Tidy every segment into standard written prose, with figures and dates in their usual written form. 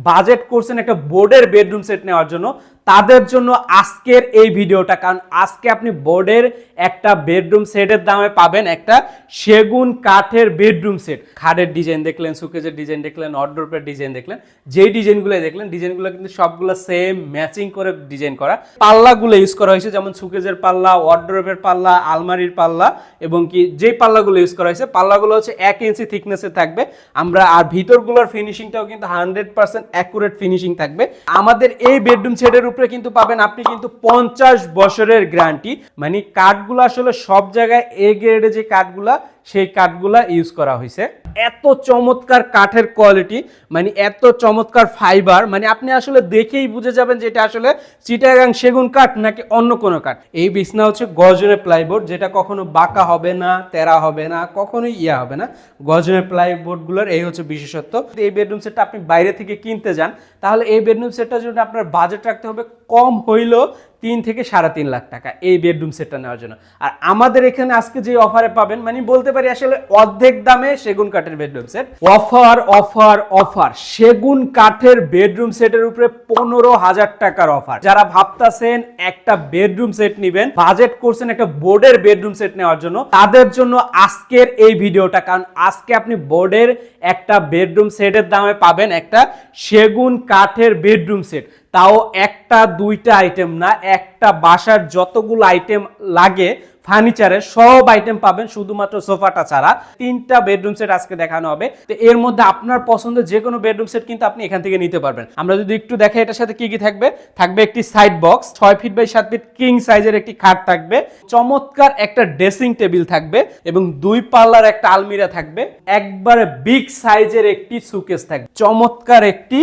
Budget করছেন একটা বোর্ডের বেডরুম সেট নেওয়ার জন্য, তাদের জন্য আজকের এই ভিডিওটা। কারণ আজকে আপনি বোর্ডের একটা বেডরুম সেটের দামে পাবেন একটা সেগুন কাঠের বেডরুম সেট। খাটের ডিজাইন দেখলেন, সুকেজের ডিজাইন দেখলেন, ওয়ারড্রোবের ডিজাইন দেখলেন, যেই ডিজাইনগুলো দেখলেন ডিজাইনগুলো কিন্তু সবগুলো সেম ম্যাচিং করে ডিজাইন করা। পাল্লাগুলো ইউজ করা হয়েছে যেমন সুকেজের পাল্লা, ওয়ারড্রোবের পাল্লা, আলমারির পাল্লা, এবং কি যেই পাল্লাগুলো ইউজ করা হয়েছে পাল্লাগুলো হচ্ছে 1 ইঞ্চি থিকনেসে থাকবে। আমরা আর ভিতরগুলোর ফিনিশিংটাও কিন্তু 100% অ্যাকুরেট ফিনিশিং থাকবে। আমাদের এই বেডরুম সেটের উপরে কিন্তু পাবেন আপনি কিন্তু 50 বছরের গ্যারান্টি। মানে কাঠগুলো আসলে সব জায়গায় এ গ্রেডে যে কাঠগুলা সেই কাঠগুলা ইউজ করা হয়েছে। এত চমৎকার কাঠের কোয়ালিটি, মানে এত চমৎকার ফাইবার, মানে আপনি আসলে দেখেই বুঝে যাবেন যে এটা আসলে চিটাগাং সেগুন কাঠ নাকি অন্য কোনো কাঠ। এই বিছনা হচ্ছে গর্জনের প্লাইবোর্ড, যেটা কখনো বাঁকা হবে না, তেরা হবে না, কখনোই হবে না। গর্জনের প্লাইবোর্ডগুলোর এই হচ্ছে বিশেষত্ব। এই বেডরুম সেটটা আপনি বাইরে থেকে কিনতে যান, তাহলে এই বেডরুম সেটটা যদি আপনার বাজেট রাখতে হবে কম হইলেও 3 থেকে 3.5 লাখ টাকা এই বেডরুম সেটটা নেওয়ার জন্য। আর আমাদের এখানে আজকে যে অফারে পাবেন, মানে বলতে পারি আসলে অর্ধেক দামে সেগুন কাঠের bedroom set. Offer offer offer, সেগুন কাঠের বেডরুম সেটের উপরে 15,000 টাকার অফার। যারা ভাবতাছেন একটা বেডরুম সেট নেবেন, বাজেট করছেন একটা বোর্ডের বেডরুম সেট নেওয়ার জন্য, তাদের জন্য আজকের এই ভিডিওটা। কারণ আজকে আপনি বোর্ডের একটা বেডরুম সেটের দামে পাবেন একটা সেগুন কাঠের বেডরুম সেট, তাও একটা দুইটা আইটেম না, একটা বাসার যতগুলো আইটেম লাগে ফার্নিচারের সব আইটেম পাবেন, শুধুমাত্র সোফাটা ছাড়া। 3টা বেডরুম সেট আজকে দেখানো হবে। তো এর মধ্যে আপনার পছন্দের যে কোনো বেডরুম সেট কিন্তু আপনি এখান থেকে নিতে পারবেন। আমরা যদি একটু দেখাই এটার সাথে কি কি থাকবে, থাকবে একটি side box, 6 feet by 7 feet king সাইজের একটি খাট থাকবে, চমৎকার একটা ড্রেসিং টেবিল থাকবে, এবং 2 পাল্লার একটা আলমিরা থাকবে, একবারে বিগ সাইজের একটি সুকেস থাকবে, চমৎকার একটি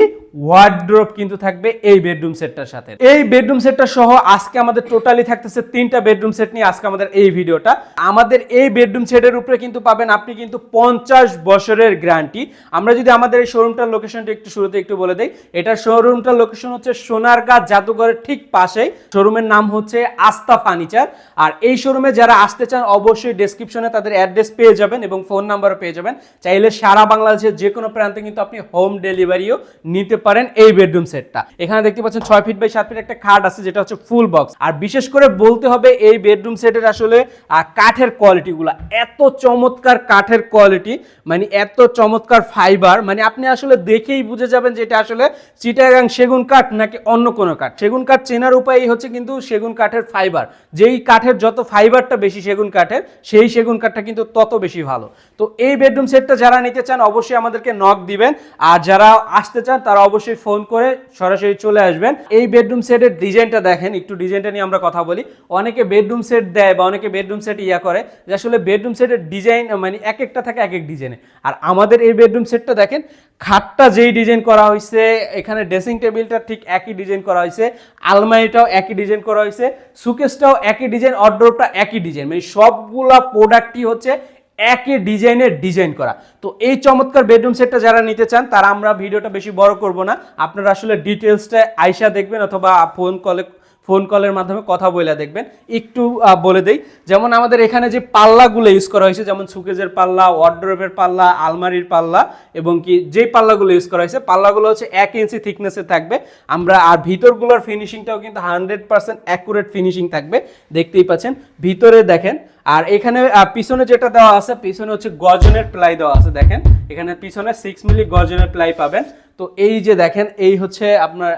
ওয়ার্ড্রোব কিন্তু থাকবে এই বেডরুম সেটটার সাথে। এই বেডরুম সেটটা সহ আজকে আমাদের টোটালি থাকতেছে 3টা বেডরুম সেট নিয়ে আজকে আমাদের এই ভিডিওটা। আমাদের এই বেডরুম সেটের উপরে কিন্তু পাবেন আপনি কিন্তু 50 বছরের গ্যারান্টি। আমরা যদি আমাদের এই শোরুমটার লোকেশনটা একটু শুরুতে একটু বলে দেই, এটার শোরুমটার লোকেশন হচ্ছে সোনারগাঁ জাদুঘরের ঠিক পাশেই। শোরুমের নাম হচ্ছে আস্থা ফার্নিচার। আর এই শোরুমে যারা আসতে চান অবশ্যই ডেসক্রিপশনে তাদের অ্যাড্রেস পেয়ে যাবেন এবং ফোন নাম্বারও পেয়ে যাবেন। চাইলে সারা বাংলাদেশের যে কোনো প্রান্তে কিন্তু আপনি হোম ডেলিভারিও নিতে পারেন এই বেডরুম সেটটা। এখানে দেখতে পাচ্ছেন 6 ফিট বাই 7 ফিট একটা খাট আছে, যেটা হচ্ছে ফুল বক্স। আর বিশেষ করে বলতে হবে এই বেডরুম সেটের আসলে কাঠের কোয়ালিটিগুলো এত চমৎকার, কাঠের কোয়ালিটি মানে এত চমৎকার ফাইবার, মানে আপনি আসলে দেখেই বুঝে যাবেন যে এটা আসলে চিটাগাং সেগুন কাঠ নাকি অন্য কোনো কাঠ। সেগুন কাঠ চেনার উপায় হচ্ছে কিন্তু সেগুন কাঠের ফাইবার, যেই কাঠের যত ফাইবারটা বেশি সেগুন কাঠের, সেই সেগুন কাঠটা কিন্তু তত বেশি ভালো। তো এই বেডরুম সেটটা যারা নিতে চান অবশ্যই আমাদেরকে নক দিবেন, আর যারা আসতে চান তারা অবশ্যই ফোন করে সরাসরি চলে আসবেন। এই বেডরুম সেটের ডিজাইনটা দেখেন, একটু ডিজাইনটা নিয়ে আমরা কথা বলি। অনেকে বেডরুম সেট দেয় বা অনেকে বেডরুম সেট করে যে আসলে বেডরুম সেটের ডিজাইন মানে এক একটা থাকে এক এক ডিজাইনে। আর আমাদের এই বেডরুম সেটটা দেখেন, খাটটা যেই ডিজাইন করা হয়েছে, এখানে ড্রেসিং টেবিলটা ঠিক একই ডিজাইন করা হয়েছে, আলমারিটাও একই ডিজাইন করা হয়েছে, সুকেসটাও একই ডিজাইন, ওয়ারড্রোবটা একই ডিজাইন, মানে সবগুলা প্রোডাক্টই হচ্ছে একই ডিজাইনের ডিজাইন করা। তো এই চমৎকার বেডরুম সেটটা যারা নিতে চান তারা, আমরা ভিডিওটা বেশি বড় করব না, আপনারা আসলে ডিটেলসটা আইসা দেখবেন অথবা ফোন কলের মাধ্যমে কথা বলে দেখবেন। একটু বলে দেই, যেমন আমাদের এখানে যে পাল্লাগুলো ইউজ করা হয়েছে, যেমন সুকেজের পাল্লা, ওয়ারড্রোবের পাল্লা, আলমারির পাল্লা, এবং কি যেই পাল্লাগুলো ইউজ করা হয়েছে পাল্লাগুলো হচ্ছে 1 ইঞ্চি থিকনেসে থাকবে। আমরা আর ভিতরগুলোর ফিনিশিংটাও কিন্তু 100% অ্যাকুরেট ফিনিশিং থাকবে, দেখতেই পাচ্ছেন ভিতরে দেখেন। আর এখানে পিছনে যেটা দেওয়া আছে, পিছনে হচ্ছে গর্জনের প্লাই দেওয়া আছে, দেখেন এখানে পিছনে 6 মিলি গর্জনের প্লাই পাবেন। তো এই যে দেখেন, এই হচ্ছে আপনার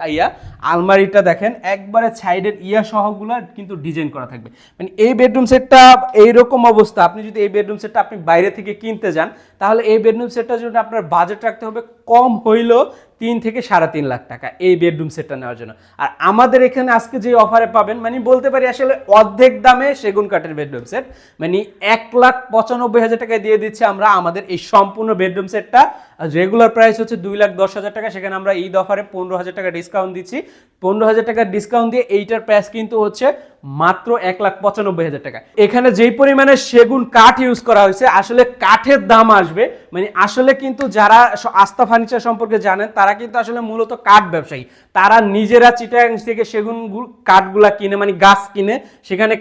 আলমারিটা দেখেন, একবারে সাইডের সহগুলো কিন্তু ডিজাইন করা থাকবে। মানে এই বেডরুম সেটটা এইরকম অবস্থা, আপনি যদি এই বেডরুম সেটটা আপনি বাইরে থেকে কিনতে যান, তাহলে এই বেডরুম সেটটা যদি আপনার বাজেট রাখতে হবে কম হইলেও 3 থেকে 3.5 লাখ টাকা এই বেডরুম সেটটা নেওয়ার জন্য। আর আমাদের এখানে আজকে যে অফারে পাবেন, মানে বলতে পারি আসলে অর্ধেক দামে সেগুন কাঠের বেডরুম সেট, মানে 1,95,000 টাকায় দিয়ে দিচ্ছি আমরা আমাদের এই সম্পূর্ণ বেডরুম সেটটা। রেগুলার প্রাইস হচ্ছে 2,10,000 টাকা, সেখানে আমরা ঈদ অফারে 15,000 টাকা ডিসকাউন্ট দিচ্ছি। 15,000 টাকা ডিসকাউন্ট দিয়ে এইটার প্রাইস কিন্তু হচ্ছে মাত্র 1,95,000 টাকা। এখানে যেই পরিমাণে সেগুন কাঠ ইউজ করা হয়েছে, আসলে কাঠের দাম আসবে, মানে আসলে কিন্তু যারা আস্থা ফার্নিচার সম্পর্কে জানেন তারা কিন্তু আসলে মূলত কাঠ ব্যবসায়ী, তারা নিজেরা চিটাগাং থেকে সেগুন কাঠগুলা কিনে, মানে গাছ কিনে সেখানে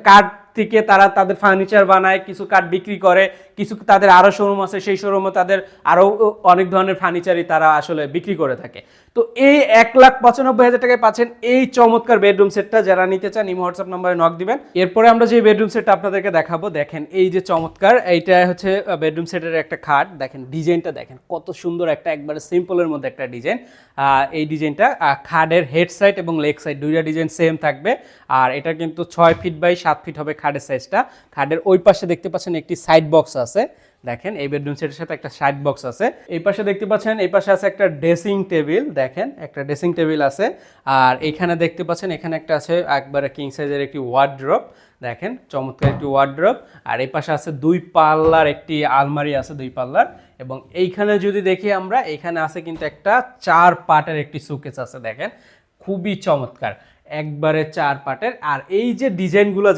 কাঠ থেকে তারা তাদের ফার্নিচার বানায়, কিছু কাঠ বিক্রি করে, কিছু তাদের আরও শোরুম আছে, সেই শোরুমে তাদের আরও অনেক ধরনের ফার্নিচারই তারা আসলে বিক্রি করে থাকে। তো এই 1,95,000 টাকায় পাচ্ছেন এই চমৎকার বেডরুম সেটটা। যারা নিতে চান ইমো হোয়াটসঅ্যাপ নাম্বারে নক দিবেন। এরপরে আমরা যে বেডরুম সেটটা আপনাদেরকে দেখাবো, দেখেন এই যে চমৎকার, এইটা হচ্ছে বেডরুম সেটের একটা খাট। দেখেন ডিজাইনটা দেখেন কত সুন্দর, একটা একবারে সিম্পলের মধ্যে একটা ডিজাইন। এই ডিজাইনটা খাটের হেড সাইড এবং লেগ সাইড দুইটা ডিজাইন সেম থাকবে। আর এটা কিন্তু 6 ফিট বাই 7 ফিট হবে খাটের সাইজটা। খাটের ওই পাশে দেখতে পাচ্ছেন একটি সাইড বক্স আছে, দেখেন এই বেডরুম সেটের সাথে একটা সাইড বক্স আছে। এই পাশে দেখতে পাচ্ছেন, এই পাশে আছে একটা ড্রেসিং টেবিল, দেখেন একটা ড্রেসিং টেবিল আছে। আর এখানে দেখতে পাচ্ছেন এখানে একটা আছে একবারে কিং সাইজের একটি ওয়ার্ড্রপ, দেখেন চমৎকার একটি ওয়ার্ড্রপ। আর এই পাশে আছে 2 পাল্লার একটি আলমারি আছে, 2 পাল্লার। এবং এইখানে যদি দেখি আমরা, এখানে আছে কিন্তু একটা 4 পার্টের একটি সুকেস আছে, দেখেন খুবই চমৎকার, একবারে 4 পার্টের। আর এই যে ডিজাইনগুলো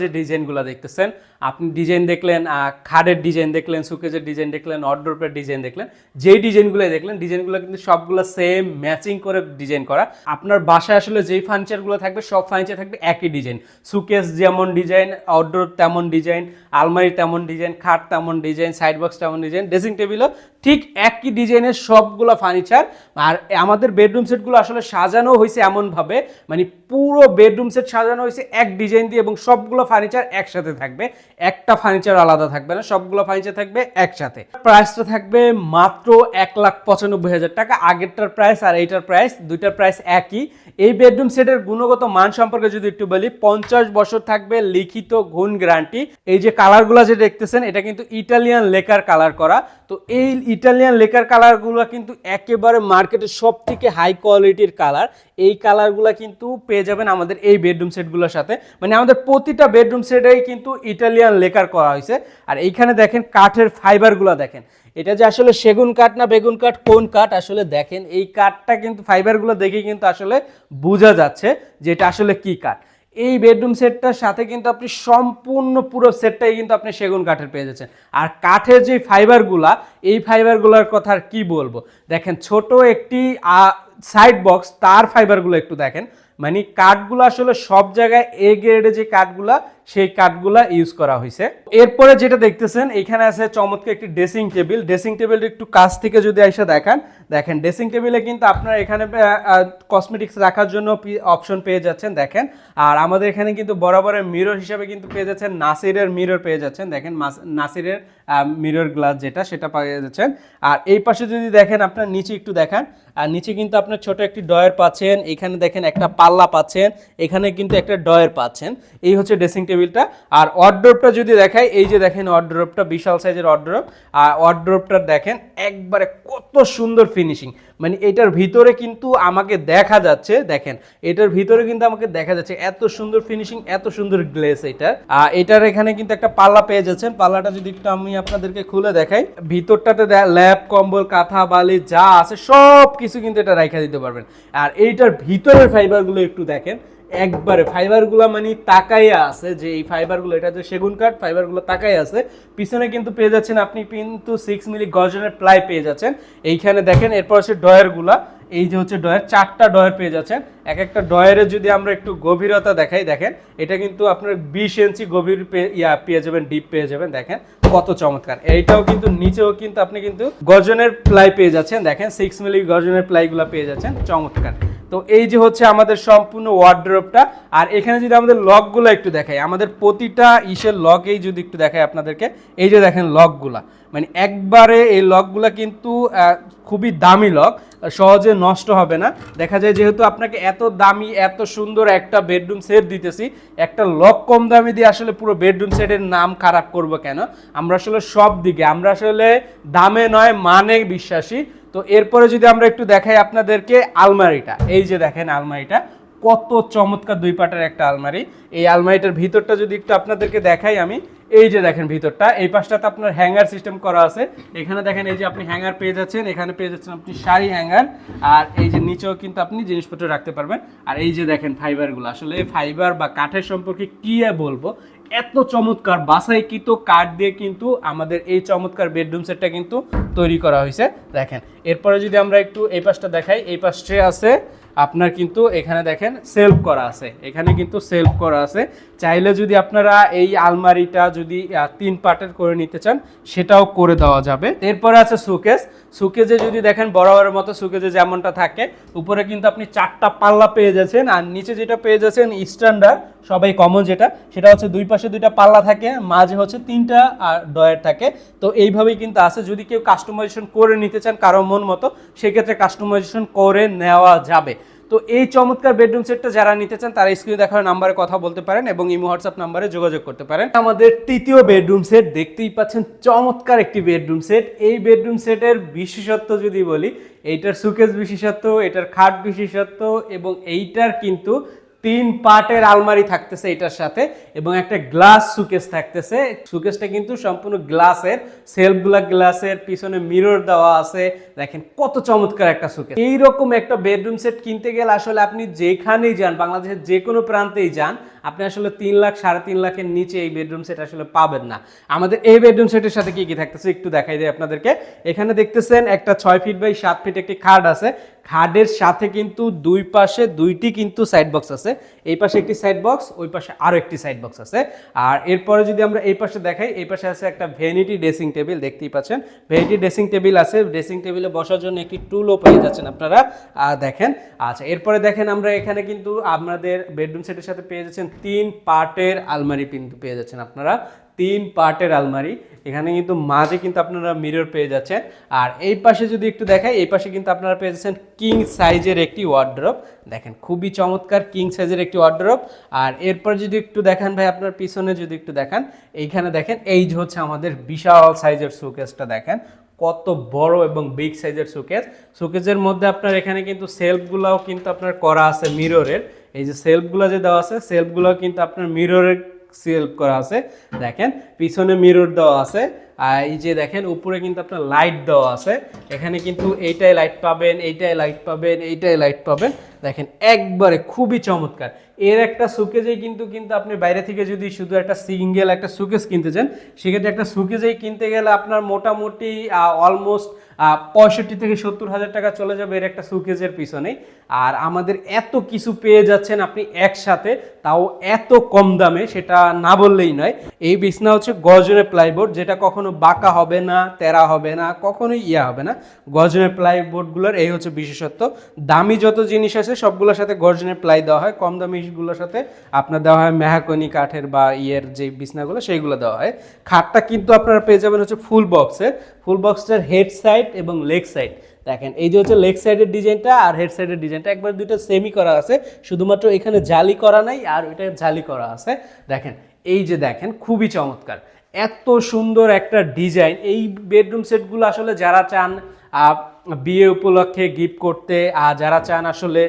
দেখতেছেন আপনি, ডিজাইন দেখলেন, খাটের ডিজাইন দেখলেন, সুকেজের ডিজাইন দেখলেন, ওয়ার্ড্রোবের ডিজাইন দেখলেন, যেই ডিজাইনগুলো দেখলেন, ডিজাইনগুলো কিন্তু সবগুলো সেম ম্যাচিং করে ডিজাইন করা। আপনার বাসায় আসলে যেই ফার্নিচারগুলো থাকবে সব ফার্নিচার থাকবে একই ডিজাইন, সুকেস যেমন ডিজাইন, ওয়ার্ড্রোব তেমন ডিজাইন, আলমারি তেমন ডিজাইন, খাট তেমন ডিজাইন, সাইড বক্স তেমন ডিজাইন, ড্রেসিং টেবিলও ঠিক একই ডিজাইনের সবগুলো ফার্নিচার। আর আমাদের বেডরুম সেটগুলো আসলে সাজানো হয়েছে এমনভাবে, মানে পুরো বেডরুম সেট সাজানো হয়েছে এক ডিজাইন দিয়ে, এবং সবগুলো ফার্নিচার একসাথে থাকবে, একটা ফার্নিচার আলাদা থাকবে না, সবগুলো ফার্নিচার থাকবে একসাথে। প্রাইসটা থাকবে মাত্র 1,95,000 টাকা। আগেরটার প্রাইস আর এইটার প্রাইস, দুইটার প্রাইস একই। এই বেডরুম সেটের গুণগত মান সম্পর্কে যদি একটু বলি, 50 বছর থাকবে লিখিত গুণ গ্যারান্টি। এই যে কালারগুলো যে দেখতেছেন এটা কিন্তু ইটালিয়ান লেকার কালার করা। তো এই ইটালিয়ান লেকার কালারগুলো কিন্তু একেবারে মার্কেটের সব থেকে হাই কোয়ালিটির কালার। এই কালারগুলো কিন্তু পেয়ে যাবেন আমাদের এই বেডরুম সেটগুলোর সাথে, মানে আমাদের প্রতিটা বেডরুম সেটেই কিন্তু ইটালিয়ান লেকার করা হয়েছে। আর এইখানে দেখেন কাঠের ফাইবারগুলো দেখেন, এটা যে আসলে সেগুন কাঠ না বেগুন কাঠ কোন কাঠ আসলে দেখেন, এই কাঠটা কিন্তু ফাইবারগুলো দেখে কিন্তু আসলে বোঝা যাচ্ছে যে এটা আসলে কি কাঠ। এই বেডরুম সেটটার সাথে কিন্তু আপনি সম্পূর্ণ পুরো সেটটাই কিন্তু আপনি সেগুন কাঠের পেয়ে যাচ্ছেন। আর কাঠের যে ফাইবারগুলা, এই ফাইবারগুলোর কথা আর কি বলবো, দেখেন ছোট একটি সাইড বক্স, তার ফাইবারগুলো একটু দেখেন, মানে কাঠগুলো আসলে সব জায়গায় এ গ্রেডে যে কাঠগুলা, সেই কাঠগুলা ইউজ করা হয়েছে। এরপরে যেটা দেখতেছেন এখানে আছে চমৎকার একটি ড্রেসিং টেবিল। ড্রেসিং টেবিলটা একটু কাছ থেকে যদি এসে দেখেন ড্রেসিং টেবিলে কিন্তু আপনারা এখানে কসমেটিক্স রাখার জন্য অপশন পেয়ে যাচ্ছেন, দেখেন। আর আমাদের এখানে কিন্তু বরাবরের মিরর হিসাবে কিন্তু পেয়ে যাচ্ছেন নাসিরের মিরর পেয়ে যাচ্ছেন, দেখেন নাসিরের মিরর গ্লাস যেটা, সেটা পেয়ে যাচ্ছেন। আর এই পাশে যদি দেখেন আপনার নিচে একটু দেখান, আর নিচে কিন্তু আপনার ছোট একটি ডয়ার পাচ্ছেন, এখানে দেখেন একটা পাল্লা পাচ্ছেন, এখানে কিন্তু একটা ডয়ার পাচ্ছেন। এই হচ্ছে ড্রেসিং টেবিলটা। আর ওয়ার্ড্রোবটা যদি দেখাই, এই যে দেখেন ওয়ার্ড্রোবটা বিশাল সাইজের ওয়ার্ড্রোব। আর ওয়ার্ড্রোবটা দেখেন একবারে কত সুন্দর ফিনিশিং, মানে এটার ভিতরে কিন্তু আমাকে দেখা যাচ্ছে, দেখেন এটার ভিতরে কিন্তু আমাকে দেখা যাচ্ছে এত সুন্দর ফিনিশিং, এত সুন্দর গ্লেস এটার এখানে কিন্তু একটা পাল্লা পেয়ে যাচ্ছেন। পাল্লাটা যদি একটু আমি আপনাদেরকে খুলে দেখাই, ভিতরটাতে ল্যাপ কম্বল কাঁথা বালি যা আছে সব কিছু কিন্তু এটা রাখা দিতে পারবেন। আর এইটার ভিতরের ফাইবারগুলো একটু দেখেন, একবারে ফাইবারগুলো মানে তাকাইয়া আছে, যে এই ফাইবারগুলো, এটা যে সেগুন কাঠ, ফাইবারগুলো তাকাই আছে। পিছনে কিন্তু পেয়ে যাচ্ছেন আপনি কিন্তু 6 মিলি গর্জনের প্লাই পেয়ে যাচ্ছেন। এইখানে দেখেন, এরপর হচ্ছে ডয়ারগুলা, এই যে হচ্ছে ডয়ার, 4টা ডয়ার পেয়ে যাচ্ছেন। এক একটা ডয়ারে যদি আমরা একটু গভীরতা দেখাই, দেখেন এটা কিন্তু আপনার 20 ইঞ্চি গভীর পেয়ে যাবেন, ডিপ পেয়ে যাবেন, দেখেন কত চমৎকার। এইটাও কিন্তু নিচেও কিন্তু আপনি কিন্তু গর্জনের প্লাই পেয়ে যাচ্ছেন, দেখেন 6 মিলি গর্জনের প্লাইগুলো পেয়ে যাচ্ছেন, চমৎকার। তো এই যে হচ্ছে আমাদের সম্পূর্ণ ওয়ার্ড্রোবটা। আর এখানে যদি আমাদের লকগুলো একটু দেখাই, আমাদের প্রতিটা ইসের লকেই যদি একটু দেখাই আপনাদেরকে, এই যে দেখেন লকগুলা, মানে একবারে এই লকগুলা কিন্তু খুবই দামি লক, সহজে নষ্ট হবে না। দেখা যায় যেহেতু আপনাকে এত দামি এত সুন্দর একটা বেডরুম সেট দিতেছি, একটা লক কম দামি দিয়ে আসলে পুরো বেডরুম সেটের নাম খারাপ করব কেন? আমরা আসলে সব দিকে আমরা আসলে দামে নয় মানে বিশ্বাসী। তো এরপরে যদি আমরা একটু দেখাই আপনাদেরকে আলমারিটা, এই যে দেখেন আলমারিটা কত চমৎকার, 2 পাটের একটা আলমারি। এই আলমারিটার ভিতরটা যদি একটু আপনাদেরকে দেখাই আমি, এই যে দেখেন ভিতরটা, এই পাশটাতে আপনার হ্যাঙ্গার সিস্টেম করা আছে। এখানে দেখেন এই যে আপনি হ্যাঙ্গার পেয়ে যাচ্ছেন, এখানে পেয়ে যাচ্ছেন আপনি শাড়ি হ্যাঙ্গার। আর এই যে নিচেও কিন্তু আপনি জিনিসপত্র রাখতে পারবেন। আর এই যে দেখেন ফাইবারগুলো, আসলে ফাইবার বা কাঠের সম্পর্কে কি বলবো, এত চমৎকার বাছাইকৃত কাঠ দিয়ে কিন্তু আমাদের এই চমৎকার বেডরুম সেটটা কিন্তু তৈরি করা হয়েছে, দেখেন। এরপরে যদি আমরা একটু এই পাশটা দেখাই, এই পাশে আছে আপনার কিন্তু এখানে দেখেন সেলফ করা আছে, এখানে কিন্তু সেলফ করা আছে। চাইলে যদি আপনারা এই আলমারিটা যদি 3 পার্টের করে নিতে চান সেটাও করে দেওয়া যাবে। এরপরে আছে সুকেস। সুকেজে যদি দেখেন বরাবরের মতো সুকেজে যেমনটা থাকে, উপরে কিন্তু আপনি 4টা পাল্লা পেয়ে যাচ্ছেন, আর নিচে যেটা পেয়ে যাচ্ছেন স্ট্যান্ডার্ড সবাই কমন যেটা, সেটা হচ্ছে দুই পাশে 2টা পাল্লা থাকে, মাঝে হচ্ছে 3টা ডয়ার থাকে। তো এইভাবেই কিন্তু আছে। যদি কেউ কাস্টমাইজেশন করে নিতে চান কারো মন মতো, সেক্ষেত্রে কাস্টমাইজেশন করে নেওয়া যাবে। তো এই চমৎকার বেডরুম সেটটা যারা নিতে চান তারা স্ক্রিনে দেখানো নাম্বারে কথা বলতে পারেন এবং ইমো হোয়াটসঅ্যাপ নাম্বারে যোগাযোগ করতে পারেন। আমাদের তৃতীয় বেডরুম সেট, দেখতেই পাচ্ছেন চমৎকার একটি বেডরুম সেট। এই বেডরুম সেটের বিশেষত্ব যদি বলি, এইটার সুকেস বিশেষত্ব, এটার খাট বিশেষত্ব, এবং এইটার কিন্তু 3 পার্টের আলমারি থাকতেছে এটার সাথে, এবং একটা গ্লাস সুকেস থাকতেছে। সুকেসটা কিন্তু সম্পূর্ণ গ্লাসের, সেলফগুলা গ্লাসের, পিছনে মিরর দেওয়া আছে। দেখেন কত চমৎকার একটা সুকেস। এইরকম একটা বেডরুম সেট কিনতে গেলে আসলে আপনি যেখানেই যান, বাংলাদেশের যে কোনো প্রান্তেই যান, আপনি আসলে 3 লাখ 3.5 লাখের নিচে এই বেডরুম সেট আসলে পাবেন না। আমাদের এই বেডরুম সেটের সাথে কি কি থাকতেছে একটু দেখাই দিই আপনাদেরকে। এখানে দেখতেছেন একটা 6 ফিট বাই 7 ফিট একটি খাট আছে। খাটের সাথে কিন্তু দুই পাশে 2টি কিন্তু সাইড বক্স আছে। এই পাশে একটি সাইড বক্স, ওই পাশে আরো একটি সাইড বক্স আছে। আর এরপরে যদি আমরা এই পাশে দেখাই, এই পাশে আছে একটা ভ্যানিটি ড্রেসিং টেবিল, দেখতেই পাচ্ছেন ভ্যানিটি ড্রেসিং টেবিল আছে। ড্রেসিং টেবিলে বসার জন্য একটি টুলও পেয়ে যাচ্ছেন আপনারা, দেখেন। আচ্ছা, এরপরে দেখেন আমরা এখানে কিন্তু আপনাদের বেডরুম সেটের সাথে পেয়ে যাচ্ছেন 3 পার্টের আলমারি কিন্তু পেয়ে যাচ্ছেন আপনারা, 3 পার্টের আলমারি। এখানে কিন্তু মাঝে কিন্তু আপনারা মিরর পেয়ে যাচ্ছেন। আর এই পাশে যদি একটু দেখাই, এই পাশে কিন্তু আপনারা পেয়ে যাচ্ছেন কিং সাইজের একটি ওয়ার্ড্রপ। দেখেন খুবই চমৎকার কিং সাইজের একটি ওয়ার্ড্রপ। আর এরপর যদি একটু দেখান ভাই, আপনার পিছনে যদি একটু দেখান, এইখানে দেখেন এই যে হচ্ছে আমাদের বিশাল সাইজের শোকেসটা, দেখেন কত বড় এবং বিগ সাইজের শোকেস। শোকেসের মধ্যে আপনার এখানে কিন্তু সেলফগুলাও কিন্তু আপনার করা আছে মিররের। এই যে সেলফগুলো যে দেওয়া আছে, সেলফগুলো কিন্তু আপনার মিররের সেলফ করা আছে। দেখেন পিছনে মিরর দেওয়া আছে। আর এই যে দেখেন উপরে কিন্তু আপনার লাইট দেওয়া আছে। এখানে কিন্তু এইটাই লাইট পাবেন, এইটাই লাইট পাবেন, এইটাই লাইট পাবেন। দেখেন একবারে খুবই চমৎকার। এর একটা সুকেজেই কিন্তু আপনি বাইরে থেকে যদি শুধু একটা সিঙ্গেল একটা সুকেজ কিনতে চান, সেক্ষেত্রে একটা সুকেজেই কিনতে গেলে আপনার মোটামুটি অলমোস্ট 65 থেকে 70 হাজার টাকা চলে যাবে এর একটা সুকেজের পিছনেই। আর আমাদের এত কিছু পেয়ে যাচ্ছেন আপনি একসাথে, তাও এত কম দামে, সেটা না বললেই নয়। এই বিছনা হচ্ছে গর্জনের প্লাইবোর্ড, যেটা কখনো বাঁকা হবে না, তেরা হবে না, কখনোই হবে না। গর্জনের প্লাইবোর্ডগুলোর এই হচ্ছে বিশেষত্ব। দামি যত জিনিস আছে সবগুলোর সাথে গর্জনের প্লাই দেওয়া হয়, কম দামিগুলোর সাথে আপনার দেওয়া হয় মেহাকনি কাঠের বা যে বিছনাগুলো সেইগুলো দেওয়া হয়। খাটটা কিন্তু আপনারা পেয়ে যাবেন হচ্ছে ফুল বক্সের। ফুল বক্সটার হেড সাইড এবং লেগ সাইড, দেখেন এই যে হচ্ছে লেগ সাইডের ডিজাইনটা আর হেড সাইডের ডিজাইনটা একবার দুইটা সেমি করা আছে, শুধুমাত্র এখানে জালি করা নাই আর ওইটা জালি করা আছে। দেখেন এই যে দেখেন খুবই চমৎকার, এত সুন্দর একটা ডিজাইন। এই বেডরুম সেটগুলো আসলে যারা চান বিয়ে উপলক্ষে গিফট করতে, আর যারা চান আসলে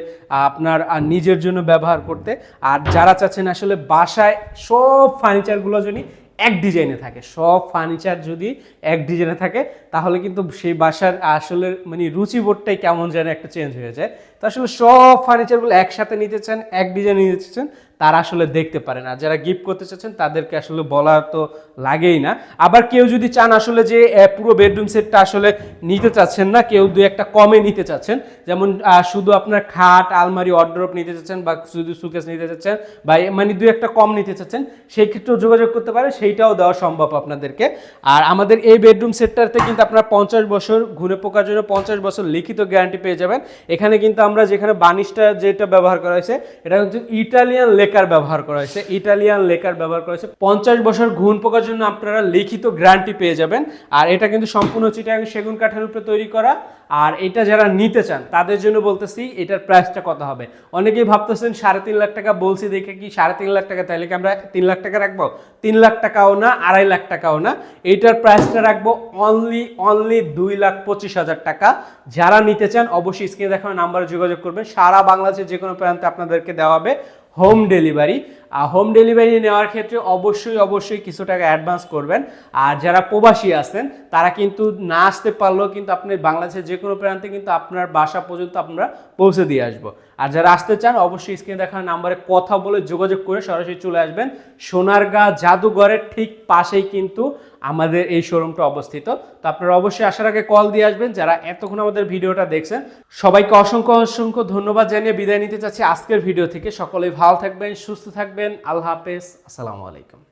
আপনার নিজের জন্য ব্যবহার করতে, আর যারা চাচ্ছেন আসলে বাসায় সব ফার্নিচারগুলো যদি এক ডিজাইনে থাকে, সব ফার্নিচার যদি এক ডিজাইনে থাকে, তাহলে কিন্তু সেই বাসার আসলে মানে রুচিবোধটাই কেমন যেন একটা চেঞ্জ হয়ে যায়। তো আসলে সব ফার্নিচারগুলো একসাথে নিতে চান, এক ডিজাইনে নিতে চান, তারা আসলে দেখতে পারেন। আর যারা গিফট করতে চাচ্ছেন তাদেরকে আসলে বলা তো লাগেই না। আবার কেউ যদি চান আসলে যে পুরো বেডরুম সেটটা আসলে নিতে চাচ্ছেন না, কেউ দুই একটা কমে নিতে চাচ্ছেন, যেমন শুধু আপনার খাট আলমারি ওয়ার্ড্রপ নিতে চাচ্ছেন, বা শুধু সুকেস নিতে চাচ্ছেন, বা মানে দুই একটা কম নিতে চাচ্ছেন, সেই ক্ষেত্রেও যোগাযোগ করতে পারে, সেইটাও দেওয়া সম্ভব আপনাদেরকে। আর আমাদের এই বেডরুম সেটটাতে কিন্তু আপনার 50 বছর ঘুরে পোকার জন্য 50 বছর লিখিত গ্যারান্টি পেয়ে যাবেন। এখানে কিন্তু আমরা যেখানে বানিশটা যেটা ব্যবহার করা হয়েছে, এটা হচ্ছে ইটালিয়ান লেকার ব্যবহার করা হয়েছে, ইটালিয়ান লেকার ব্যবহার করা হয়েছে। 50 বছর ঘুণ পোকার জন্য আপনারা লিখিত গ্যারান্টি পেয়ে যাবেন। আর এটা কিন্তু সম্পূর্ণ চিটাগাং সেগুন কাঠের উপরে তৈরি করা। আর এটা যারা নিতে চান তাদের জন্য বলতেছি এটার প্রাইসটা কত হবে। অনেকেই ভাবতেছেন 3.5 লাখ টাকা বলছি দেখে কি 3.5 লাখ টাকা, তাইলে কি আমরা 3 লাখ টাকা রাখবো? 3 লাখ টাকাও না, 2.5 লাখ টাকাও না, এইটার প্রাইসটা রাখবো অনলি 2,25,000 টাকা। যারা নিতে চান অবশ্যই স্ক্রিনে দেখানো নাম্বারে যোগাযোগ করবেন। সারা বাংলাদেশের যে কোনো প্রান্তে আপনাদেরকে দেওয়া হবে হোম ডেলিভারি। আর হোম ডেলিভারি নেওয়ার ক্ষেত্রে অবশ্যই কিছু টাকা অ্যাডভান্স করবেন। আর যারা প্রবাসী আছেন তারা কিন্তু না আসতে পারলেও কিন্তু আপনি বাংলাদেশের যে কোনো প্রান্তে কিন্তু আপনার বাসা পর্যন্ত আমরা পৌঁছে দিয়ে আসবো। আর যারা আসতে চান অবশ্যই স্ক্রিনে দেখানো নাম্বারে কথা বলে যোগাযোগ করে সরাসরি চলে আসবেন। সোনারগাঁ জাদুঘরের ঠিক পাশেই কিন্তু আমাদের এই শোরুমটা অবস্থিত। তো আপনারা অবশ্যই আসার আগে কল দিয়ে আসবেন। যারা এতক্ষণ আমাদের ভিডিওটা দেখছেন সবাইকে অসংখ্য অসংখ্য ধন্যবাদ জানিয়ে বিদায় নিতে চাচ্ছি আজকের ভিডিও থেকে। সকলেই ভালো থাকবেন, সুস্থ থাকবেন। আল্লাহ হাফেজ, আসসালামু আলাইকুম।